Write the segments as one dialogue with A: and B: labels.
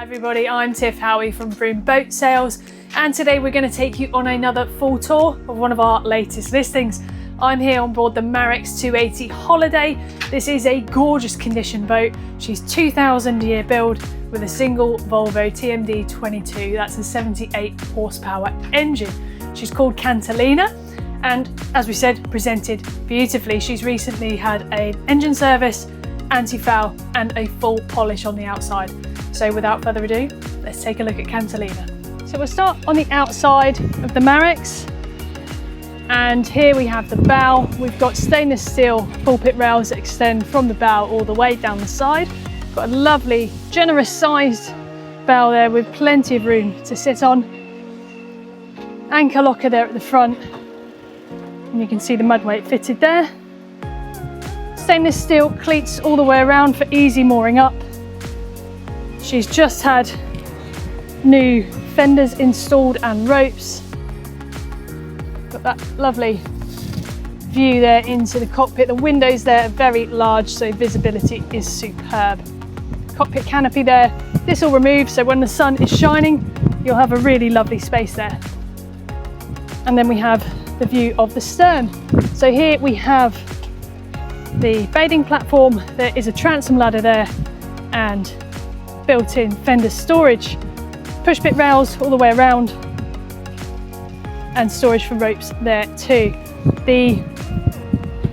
A: Everybody, I'm Tiff Howie from Broom Boat Sales, and today we're going to take you on another full tour of one of our latest listings. I'm here on board the Marex 280 Holiday. This is a gorgeous condition boat. She's 2000 year build with a single Volvo TMD22. That's a 78 horsepower engine. She's called Cantilena, and as we said, presented beautifully. She's recently had an engine service, anti-foul and a full polish on the outside. So without further ado, let's take a look at Cantilena. So we'll start on the outside of the Marex, and here we have the bow. We've got stainless steel pulpit rails that extend from the bow all the way down the side. Got a lovely, generous sized bow there with plenty of room to sit on. Anchor locker there at the front, and you can see the mud weight fitted there. Stainless steel cleats all the way around for easy mooring up. She's just had new fenders installed and ropes. Got that lovely view there into the cockpit. The windows there are very large, so visibility is superb. Cockpit canopy there. This will remove, so when the sun is shining, you'll have a really lovely space there. And then we have the view of the stern. So here we have the bathing platform. There is a transom ladder there and built-in fender storage, push bit rails all the way around, and storage for ropes there too. The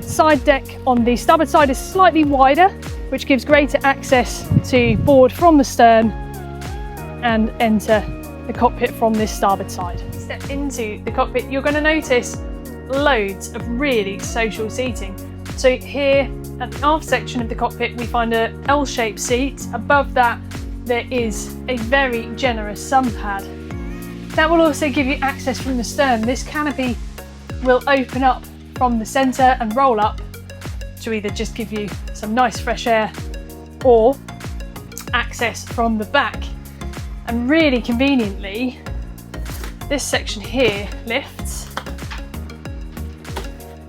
A: side deck on the starboard side is slightly wider, which gives greater access to board from the stern and enter the cockpit from this starboard side. Step into the cockpit, you're going to notice loads of really social seating. So here at the aft section of the cockpit, we find a L-shaped seat. Above that, there is a very generous sun pad. That will also give you access from the stern. This canopy will open up from the centre and roll up to either just give you some nice fresh air or access from the back. And really conveniently, this section here lifts,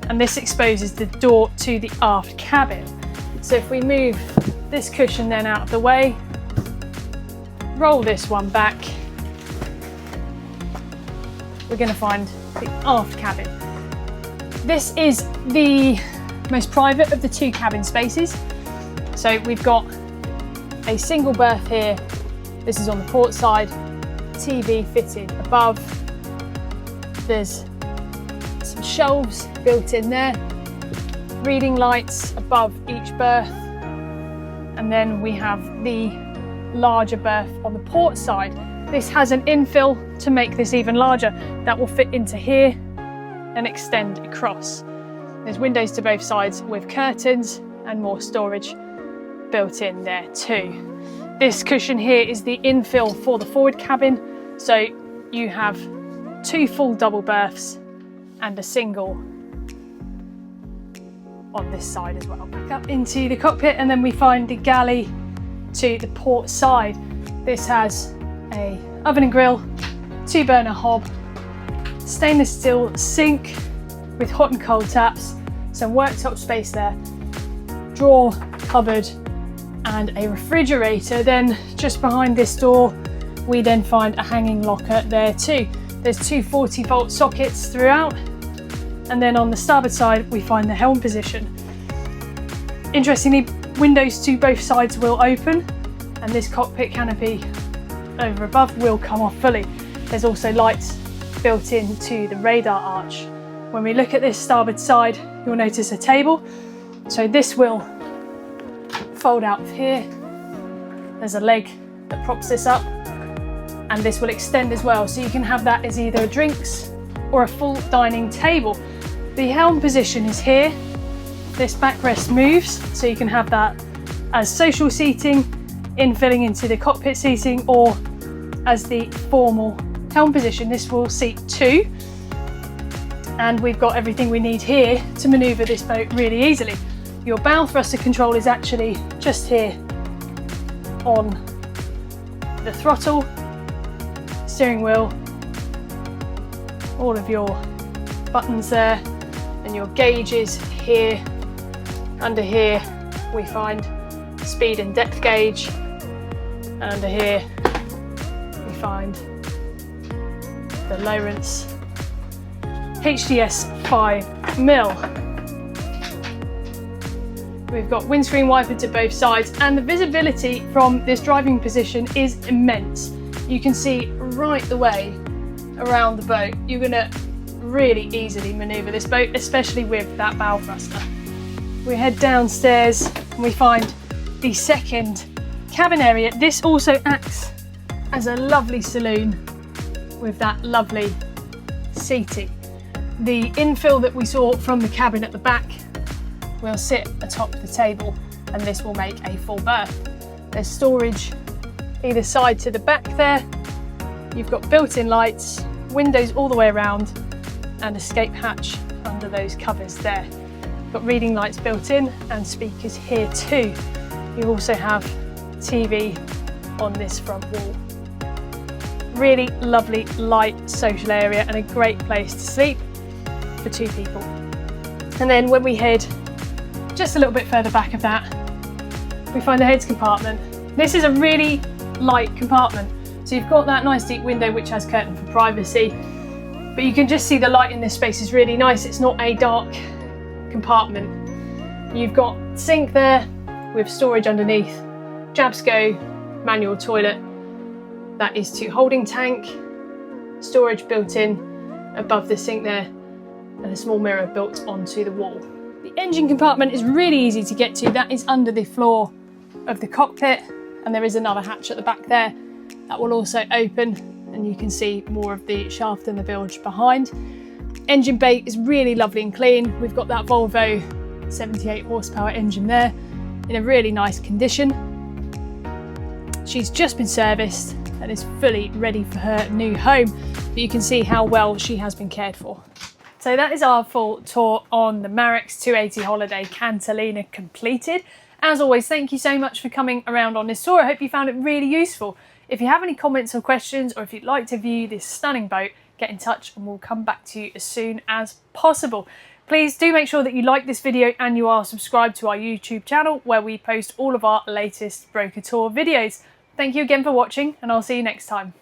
A: and this exposes the door to the aft cabin. So if we move this cushion then out of the way, roll this one back, we're going to find the aft cabin. This is the most private of the two cabin spaces. So we've got a single berth here. This is on the port side, TV fitted above. There's some shelves built in there, reading lights above each berth, and then we have the larger berth on the port side. This has an infill to make this even larger that will fit into here and extend across. There's windows to both sides with curtains and more storage built in there too. This cushion here is the infill for the forward cabin, so you have two full double berths and a single on this side as well. Back up into the cockpit, and then we find the galley to the port side. This has a oven and grill, 2-burner hob, stainless steel sink with hot and cold taps, some worktop space there, drawer, cupboard and a refrigerator. Then just behind this door we then find a hanging locker there too. There's two 40-volt sockets throughout, and then on the starboard side we find the helm position. Interestingly, windows to both sides will open, and this cockpit canopy over above will come off fully. There's also lights built into the radar arch. When we look at this starboard side, you'll notice a table. So this will fold out of here. There's a leg that props this up, and this will extend as well. So you can have that as either a drinks or a full dining table. The helm position is here. This backrest moves, so you can have that as social seating, infilling into the cockpit seating, or as the formal helm position. This will seat two, and we've got everything we need here to manoeuvre this boat really easily. Your bow thruster control is actually just here on the throttle, steering wheel, all of your buttons there, and your gauges here. Under here we find speed and depth gauge, and under here find the Lowrance HDS 5mm. We've got windscreen wiper to both sides, and the visibility from this driving position is immense. You can see right the way around the boat. You're going to really easily manoeuvre this boat, especially with that bow thruster. We head downstairs and we find the second cabin area. This also acts as a lovely saloon with that lovely seating. The infill that we saw from the cabin at the back will sit atop the table, and this will make a full berth. There's storage either side to the back there. You've got built-in lights, windows all the way around, and escape hatch under those covers there. Got reading lights built in and speakers here too. You also have TV on this front wall. Really lovely light social area and a great place to sleep for 2 people. And then when we head just a little bit further back of that, we find the heads compartment. This is a really light compartment. So you've got that nice deep window which has curtain for privacy, but you can just see the light in this space is really nice. It's not a dark compartment. You've got sink there with storage underneath, Jabsco manual toilet, that is to holding tank, storage built in above the sink there, and a small mirror built onto the wall. The engine compartment is really easy to get to. That is under the floor of the cockpit, and there is another hatch at the back there that will also open, and you can see more of the shaft and the bilge behind. Engine bay is really lovely and clean. We've got that Volvo 78 horsepower engine there in a really nice condition. She's just been serviced and is fully ready for her new home, but you can see how well she has been cared for. So that is our full tour on the Marex 280 Holiday Cantilena completed. As always, thank you so much for coming around on this tour. I hope you found it really useful. If you have any comments or questions, or if you'd like to view this stunning boat, get in touch and we'll come back to you as soon as possible. Please do make sure that you like this video and you are subscribed to our YouTube channel, where we post all of our latest broker tour videos. Thank you again for watching, and I'll see you next time.